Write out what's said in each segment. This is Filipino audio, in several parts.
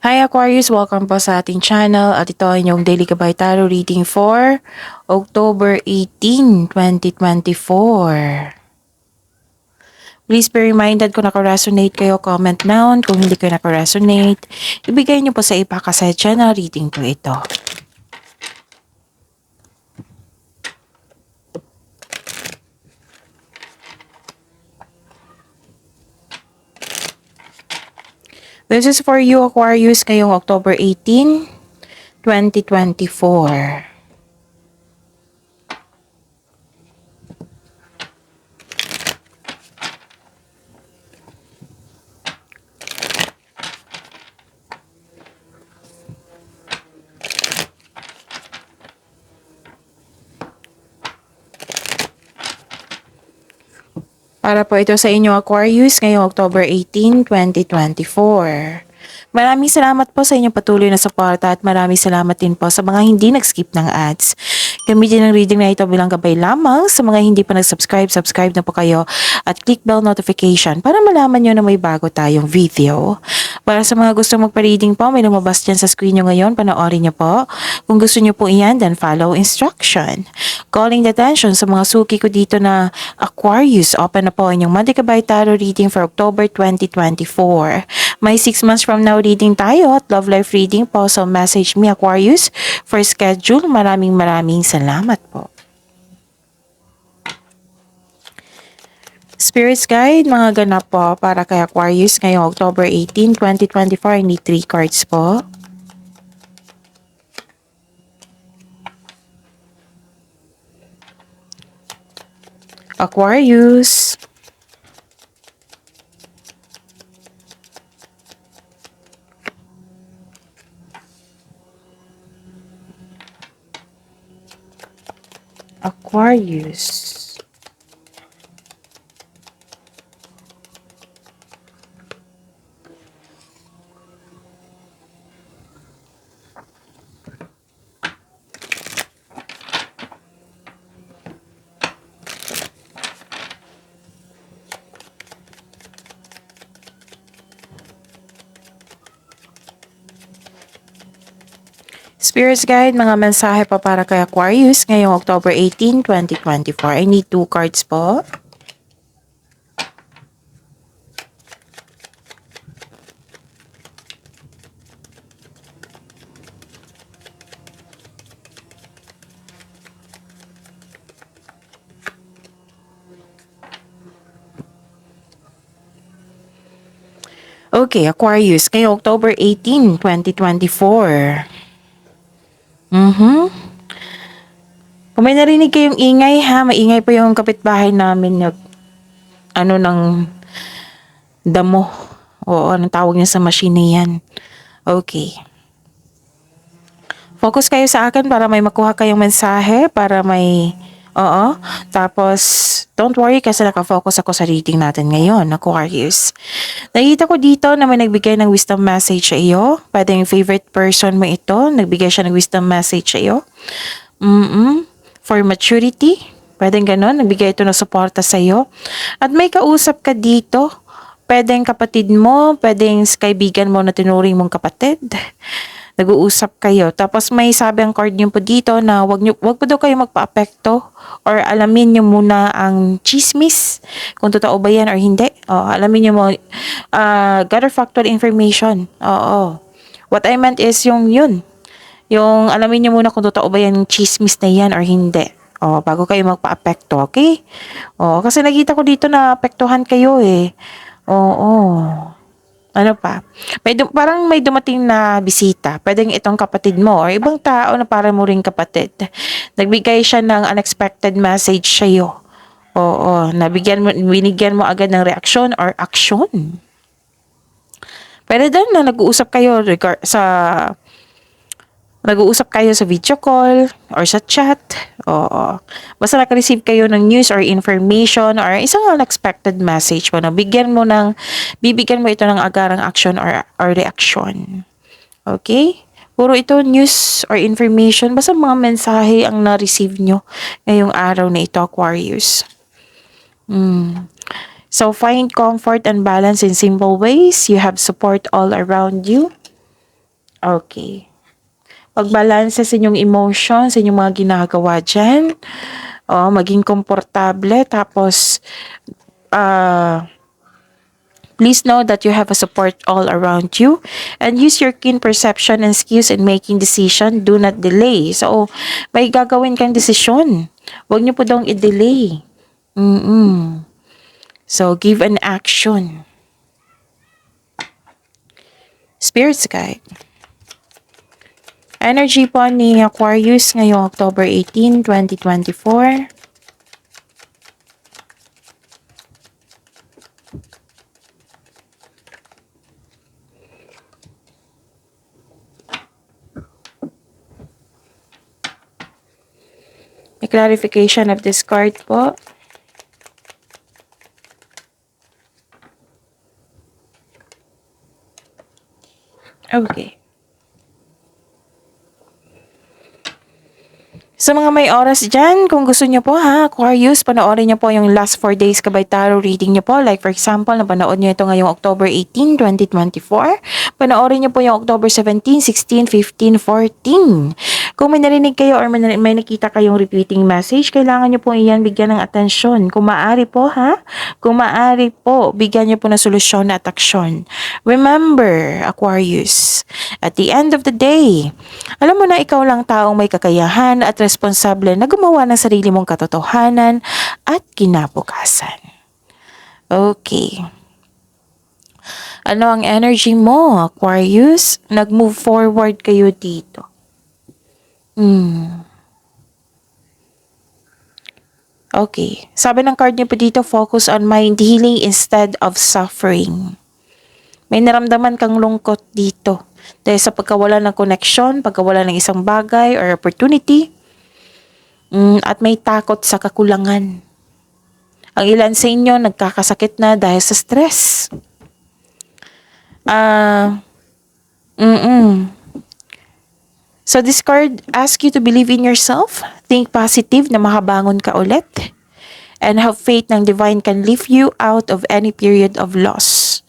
Hi Aquarius! Welcome po sa ating channel at ito ay inyong Daily Gabay Tarot reading for October 18, 2024. Please be reminded kung naka-resonate kayo, comment down. Kung hindi kayo naka-resonate, ibigay niyo po sa iba kasi channel reading po ito. This is for you Aquarius ngayong October 18, 2024. Para po ito sa inyo Aquarius ngayong October 18, 2024. Maraming salamat po sa inyong patuloy na suporta at maraming salamat din po sa mga hindi nag-skip ng ads. Gamitin ang reading na ito bilang gabay lamang sa mga hindi pa nag-subscribe, subscribe na po kayo at click bell notification para malaman nyo na may bago tayong video. Para sa mga gusto magpa-reading po, may lumabas dyan sa screen nyo ngayon, panoorin nyo po. Kung gusto nyo po iyan, then follow instruction. Calling the attention sa mga suki ko dito na Aquarius, open na po inyong Monday Gabay Tarot reading for October 2024. May 6 months from now reading tayo at love life reading po. So message me Aquarius for schedule. Maraming salamat po. Spirits Guide, mga ganap po para kay Aquarius ngayong October 18, 2024. I need 3 cards po. Aquarius. Aquarius. Spirits Guide, mga mensahe pa para kay Aquarius ngayong October 18, 2024. I need 2 cards po. Okay, Aquarius, ngayong October 18, 2024. Kung may narinig kayong ingay ha, maingay po yung kapitbahay namin na ng damo. Oo, anong tawag niya sa machine na yan. Okay. Focus kayo sa akin para may makuha kayong mensahe, para may tapos, don't worry kasi nakafocus ako sa reading natin ngayon, Aquarius. Nakita ko dito na may nagbigay ng wisdom message sa iyo. Pwede yung favorite person mo ito. Nagbigay siya ng wisdom message sa iyo. For maturity. Pwedeng ganon. Nagbigay ito ng suporta sa iyo. At may kausap ka dito. Pwedeng kapatid mo. Pwedeng kaibigan mo na tinuring mong kapatid. Nag-uusap kayo. Tapos may sabi ang card niyo po dito na wag po daw kayo magpa-apekto or alamin niyo muna ang chismis kung totoo ba yan or hindi. Alamin niyo mo gather factual information. What I meant is yung yung alamin niyo muna kung totoo ba yan chismis na yan or hindi. Bago kayo magpa-apekto, okay? Kasi nakita ko dito na apektuhan kayo eh. Ano pa? Parang may dumating na bisita. Pwedeng itong kapatid mo or ibang tao na para mo ring kapatid. Nagbigay siya ng unexpected message sa iyo. Binigyan mo agad ng reaksyon or action. Pwede din na nag-uusap kayo sa video call or sa chat. Basta naka-receive kayo ng news or information or isang unexpected message mo na bibigyan mo ito ng agarang action or reaction. Okay? Puro ito news or information. Basta mga mensahe ang na-receive nyo ngayong araw na ito, Aquarius. So, find comfort and balance in simple ways. You have support all around you. Okay. Pagbalanse sa inyong emotion, sa inyong mga ginagawa dyan. Maging komportable. Tapos, please know that you have a support all around you and use your keen perception and skills in making decision. Do not delay. So, may gagawin kang desisyon. Huwag niyo po daw i-delay. So, give an action. Spirits guide. Energy po ni Aquarius ngayong October 18, 2024. May clarification of this card po. Okay. Sa mga may oras dyan, kung gusto nyo po Aquarius, panoorin nyo po yung last 4 days Kabay Tarot reading nyo po. Like for example, napanood nyo ito ngayong October 18, 2024. Panoorin nyo po yung October 17, 16, 15, 14. Kung may narinig kayo or may nakita kayong repeating message, kailangan nyo po iyan bigyan ng atensyon. Kung maaari po kung maaari po, bigyan nyo po ng solusyon at aksyon. Remember, Aquarius, at the end of the day, alam mo na ikaw lang taong may kakayahan at responsable na gumawa ng sarili mong katotohanan at kinabukasan. Okay. Ano ang energy mo, Aquarius? Nag-move forward kayo dito. Okay. Sabi ng card niyo po dito, focus on mind healing instead of suffering. May naramdaman kang lungkot dito. Dahil sa pagkawala ng connection, pagkawala ng isang bagay or opportunity, at may takot sa kakulangan. Ang ilan sa inyo nagkakasakit na dahil sa stress. So this card asks you to believe in yourself, think positive na makabangon ka ulit, and have faith ng divine can lift you out of any period of loss.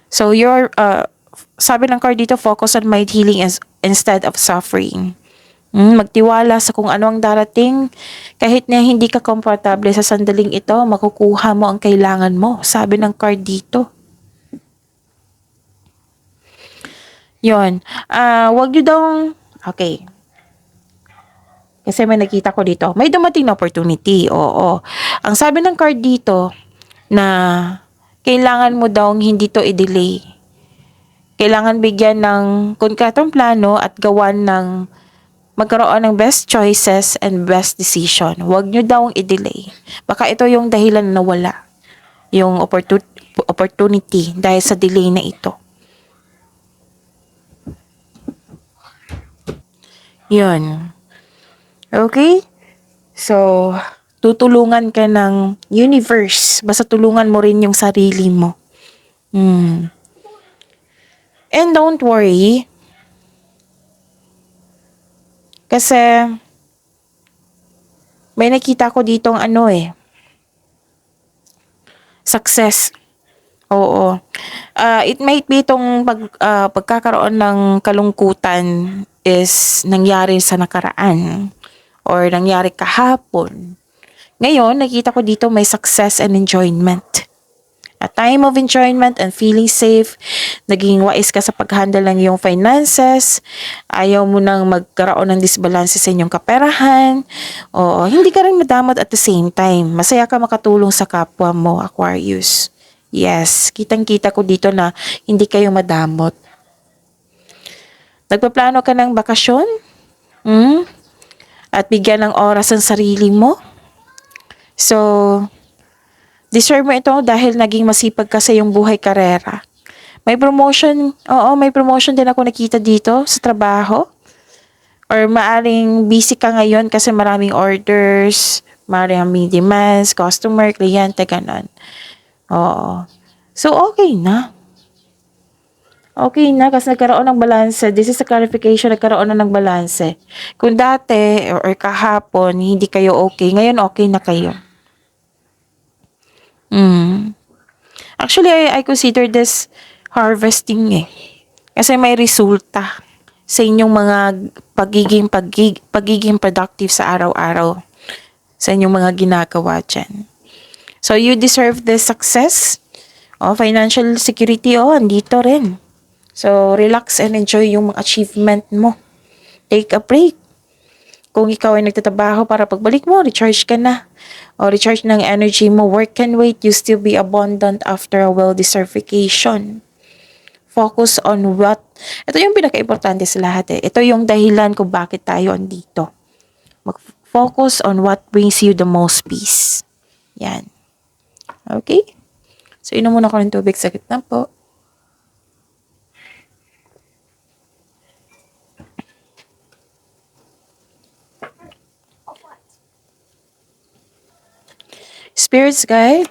So sabi ng card dito, focus on mind healing instead of suffering. Magtiwala sa kung ano ang darating. Kahit na hindi ka komportable sa sandaling ito, makukuha mo ang kailangan mo. Sabi ng card dito. Yun. Wag nyo daw, okay. Kasi may nakita ko dito. May dumating na opportunity. Oo. Ang sabi ng card dito, na kailangan mo daw hindi to i-delay. Kailangan bigyan ng konkretong plano at gawan ng magkaroon ng best choices and best decision. Huwag nyo daw i-delay. Baka ito yung dahilan na wala. Yung opportunity dahil sa delay na ito. Yun. Okay? So, tutulungan ka ng universe. Basta tulungan mo rin yung sarili mo. And don't worry. Kasi, may nakita ko ditong success. Oo. It might be itong pagkakaroon ng kalungkutan is nangyari sa nakaraan or nangyari kahapon. Ngayon, nakita ko dito may success and enjoyment. A time of enjoyment and feeling safe. Naging wais ka sa pag-handle ng iyong finances. Ayaw mo nang magkaroon ng disbalance sa inyong kaperahan. Oo, hindi ka rin madamot at the same time. Masaya ka makatulong sa kapwa mo, Aquarius. Yes, kitang-kita ko dito na hindi kayo madamot. Nagpaplano ka ng bakasyon? At bigyan ng oras ang sarili mo? So, deserve mo ito dahil naging masipag ka sa iyong buhay karera. May promotion, may promotion din ako nakita dito sa trabaho. Or maaring busy ka ngayon kasi maraming orders, maraming demands, customer, kliyente, ganon. Oo. So, okay na. Okay na kasi nagkaroon ng balanse. This is a clarification, nagkaroon na ng balanse. Kung dati or kahapon, hindi kayo okay, ngayon okay na kayo. Actually, I consider this harvesting eh. Kasi may resulta sa inyong mga pagiging productive sa araw-araw, sa inyong mga ginagawa dyan. So, you deserve this success. Financial security, andito rin. So, relax and enjoy yung mga achievement mo. Take a break. Kung ikaw ay nagtatrabaho para pagbalik mo, recharge ka na. Recharge ng energy mo. Work can wait. You still be abundant after a well-deserved vacation. Focus on what. Ito yung pinaka-importante sa lahat eh. Ito yung dahilan kung bakit tayo andito. Mag-focus on what brings you the most peace. Yan. Okay? So, inom muna ko ng tubig. Sakit na po. Spirits Guide.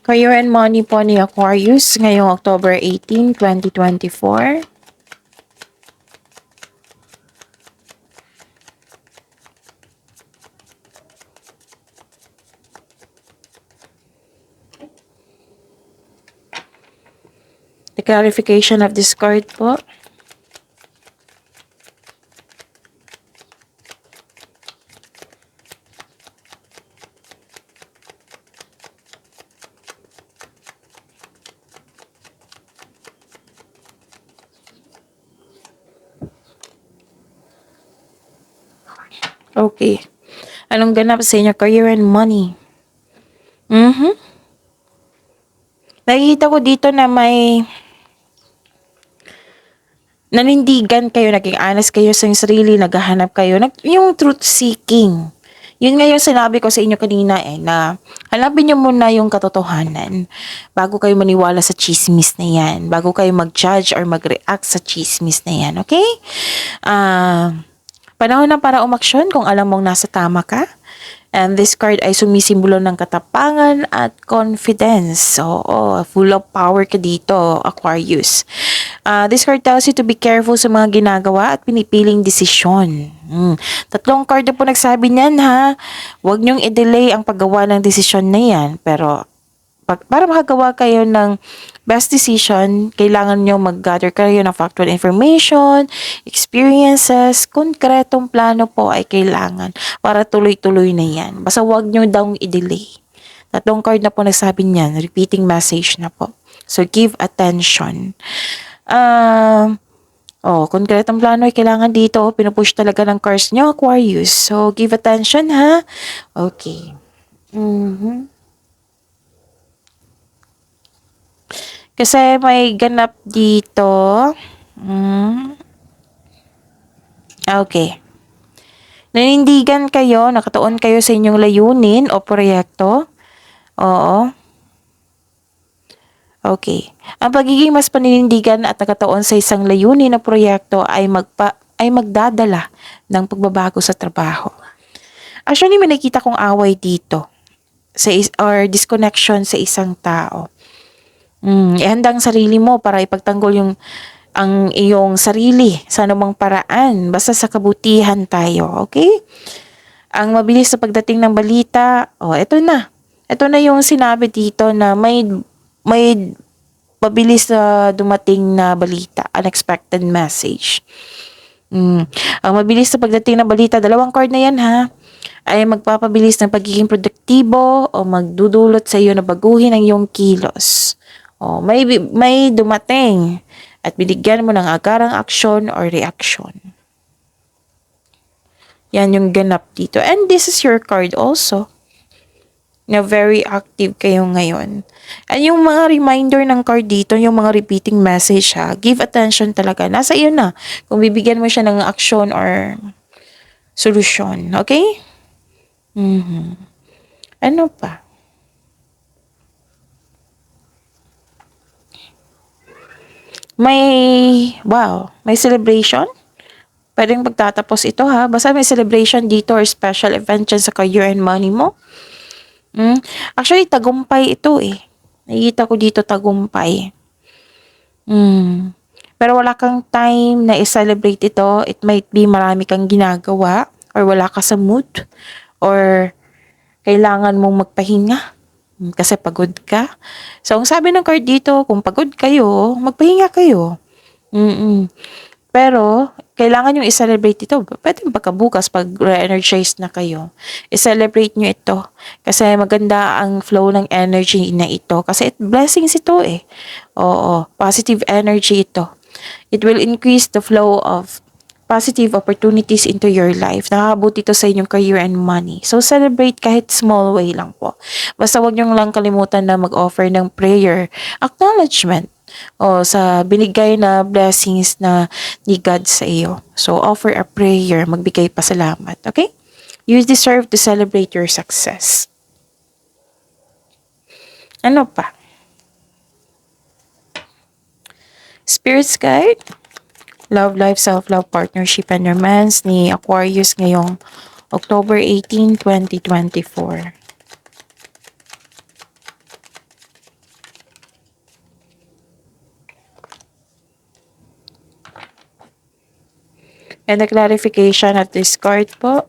Career and money po ni Aquarius ngayong October 18, 2024. The clarification of this card po. Okay. Anong ganap sa inyo? Career and money. Nakikita ko dito na may nanindigan kayo, naging honest kayo sa inyong sarili, naghahanap kayo, yung truth seeking. Yun nga yung sinabi ko sa inyo kanina na hanapin nyo muna yung katotohanan bago kayo maniwala sa chismis na yan, bago kayo mag-judge or mag-react sa chismis na yan, okay? Panahon na para umaksyon kung alam mong nasa tama ka. And this card ay sumisimbolo ng katapangan at confidence. So, full of power ka dito, Aquarius. This card tells you to be careful sa mga ginagawa at pinipiling desisyon. Tatlong card na po nagsabi niyan ha. Huwag niyong i-delay ang paggawa ng desisyon na yan. Pero, para makagawa kayo ng best decision, kailangan nyo mag-gather kayo ng factual information, experiences, konkretong plano po ay kailangan para tuloy-tuloy na yan. Basta huwag nyo daw i-delay. Tatlong card na po nagsabi niyan, repeating message na po. So, give attention. Konkretong plano ay kailangan dito. Pinupush talaga ng cards nyo, Aquarius. So, give attention ha. Okay. Kasi may ganap dito. Okay. Nanindigan kayo, nakatuon kayo sa inyong layunin o proyekto. Oo. Okay. Ang pagiging mas paninindigan at nakatuon sa isang layunin o proyekto ay magdadala ng pagbabago sa trabaho. Actually, may nakita kong away dito or disconnection sa isang tao. Ihanda ang sarili mo para ipagtanggol ang iyong sarili sa anumang paraan. Basta sa kabutihan tayo, okay? Ang mabilis sa pagdating ng balita, ito na. Ito na yung sinabi dito na may mabilis na dumating na balita, unexpected message. Ang mabilis sa pagdating ng balita, dalawang card na yan ha, ay magpapabilis ng pagiging produktibo o magdudulot sa iyo na baguhin ang iyong kilos. May dumating at binigyan mo ng agarang aksyon or reaction. Yan yung ganap dito. And this is your card also. Na very active kayo ngayon. And yung mga reminder ng card dito, yung mga repeating message ha, give attention talaga. Nasa iyo na kung bibigyan mo siya ng aksyon or solusyon. Okay? Ano pa? May celebration. Pwedeng pagtatapos ito ha. Basta may celebration dito or special event dyan sa career and money mo. Actually, tagumpay ito eh. Nakikita ko dito tagumpay. Pero wala kang time na i-celebrate ito. It might be marami kang ginagawa or wala ka sa mood or kailangan mong magpahinga. Kasi pagod ka. So, ang sabi ng card dito, kung pagod kayo, magpahinga kayo. Mm. Pero, kailangan yung i-celebrate ito. Pwede pagkabukas, pag re-energize na kayo, i-celebrate nyo ito. Kasi maganda ang flow ng energy na ito. Kasi blessings ito eh. Oo, positive energy ito. It will increase the flow of positive opportunities into your life. Nakakabuti ito sa inyong career and money. So, celebrate kahit small way lang po. Basta wag nyo lang kalimutan na mag-offer ng prayer, acknowledgement, o sa binigay na blessings na ni God sa iyo. So, offer a prayer, magbigay pasalamat. Okay? You deserve to celebrate your success. Ano pa? Spirit's Guide, Love Life, Self-Love, Partnership, and Romance ni Aquarius ngayong October 18, 2024. And a clarification at this card po.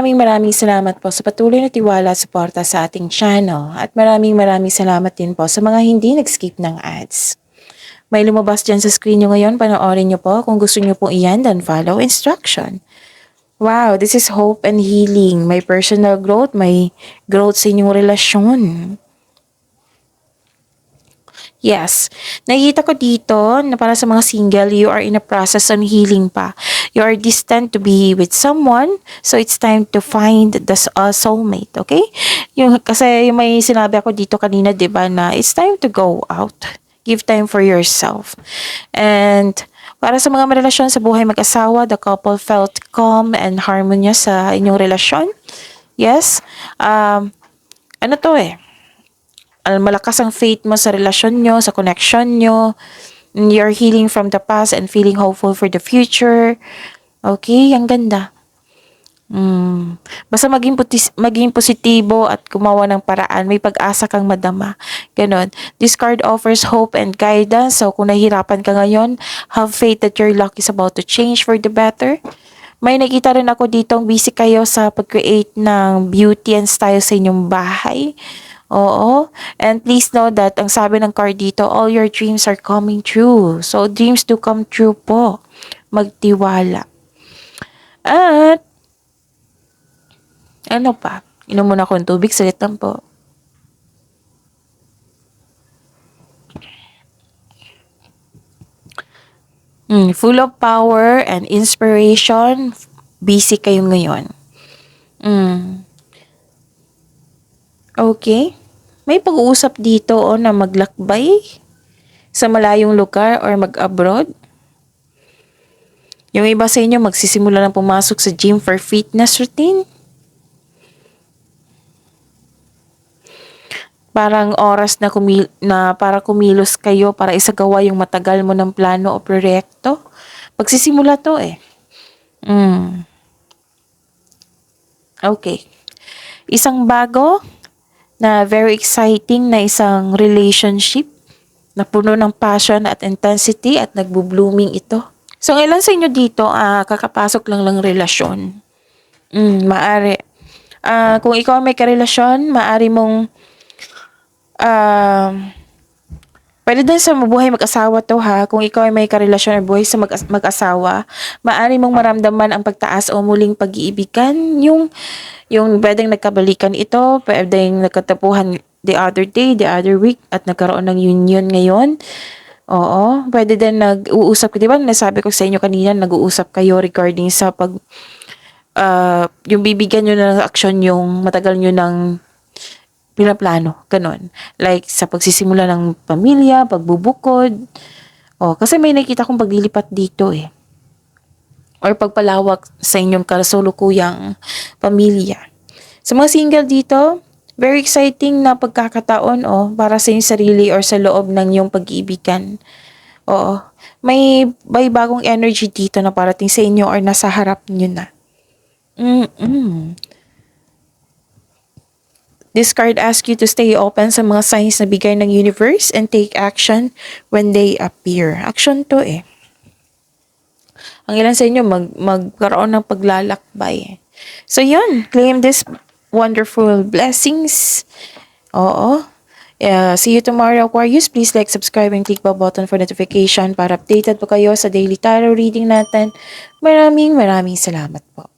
Maraming salamat po sa patuloy na tiwala at suporta sa ating channel. At maraming salamat din po sa mga hindi nag-skip ng ads. May lumabas dyan sa screen nyo ngayon, panoorin nyo po. Kung gusto nyo po iyan, then follow instruction. Wow, this is hope and healing. May personal growth, may growth sa inyong relasyon. Yes. Nakikita ko dito na para sa mga single, you are in a process on healing pa. You are destined to be with someone, so it's time to find the soulmate, okay? Kasi yung may sinabi ako dito kanina, di ba, na it's time to go out. Give time for yourself. And para sa mga relasyon sa buhay mag-asawa, the couple felt calm and harmonious sa inyong relasyon. Yes. Ano to eh? Malakas ang faith mo sa relasyon nyo, sa connection nyo. You're healing from the past and feeling hopeful for the future. Okay, ang ganda. Basta maging positibo at gumawa ng paraan. May pag-asa kang madama. Ganon. This card offers hope and guidance. So, kung nahihirapan ka ngayon, have faith that your luck is about to change for the better. May nakita rin ako ditong busy kayo sa pag-create ng beauty and style sa inyong bahay. Oo. And please know that ang sabi ng card dito, all your dreams are coming true. So, dreams do come true po. Magtiwala. At, ano pa? Inom muna akong tubig. Salit lang po. Full of power and inspiration. Busy kayo ngayon. Okay. May pag-uusap dito na maglakbay sa malayong lugar or mag-abroad. Yung iba sa inyo magsisimula ng pumasok sa gym for fitness routine. Parang oras na, para kumilos kayo para isagawa yung matagal mo ng plano o proyekto. Pagsisimula to eh. Okay. Isang bago na very exciting na isang relationship na puno ng passion at intensity at nagbo-blooming ito. So, ilan sa inyo dito kakapasok lang relasyon? Maari. Kung ikaw may karelasyon, maari mong pwede din sa buhay mag-asawa to ha. Kung ikaw ay may karelasyon or buhay sa mag-asawa, maari mong maramdaman ang pagtaas o muling pag-iibigan. Yung pwedeng nagkabalikan ito, pwedeng nagkatapuhan the other day, the other week, at nagkaroon ng union ngayon. Oo, pwede din nag-uusap, di ba? Nasabi ko sa inyo kanina, nag-uusap kayo regarding sa yung bibigyan nyo ng aksyon, yung matagal nyo ng pinaplano, ganun. Like, sa pagsisimula ng pamilya, pagbubukod. Kasi may nakita kong paglilipat dito eh. Or pagpalawak sa inyong kasulukuyang pamilya. Sa mga single dito, very exciting na pagkakataon para sa inyong sarili or sa loob ng iyong pag-iibigan. May bagong energy dito na parating sa inyo or nasa harap nyo na. This card asks you to stay open sa mga signs na bigay ng universe and take action when they appear. Action to eh. Ang ilan sa inyo magkaroon ng paglalakbay. So yun, claim this wonderful blessings. Oo. See you tomorrow, Aquarius. Please like, subscribe, and click the button for notification para updated po kayo sa daily tarot reading natin. Maraming salamat po.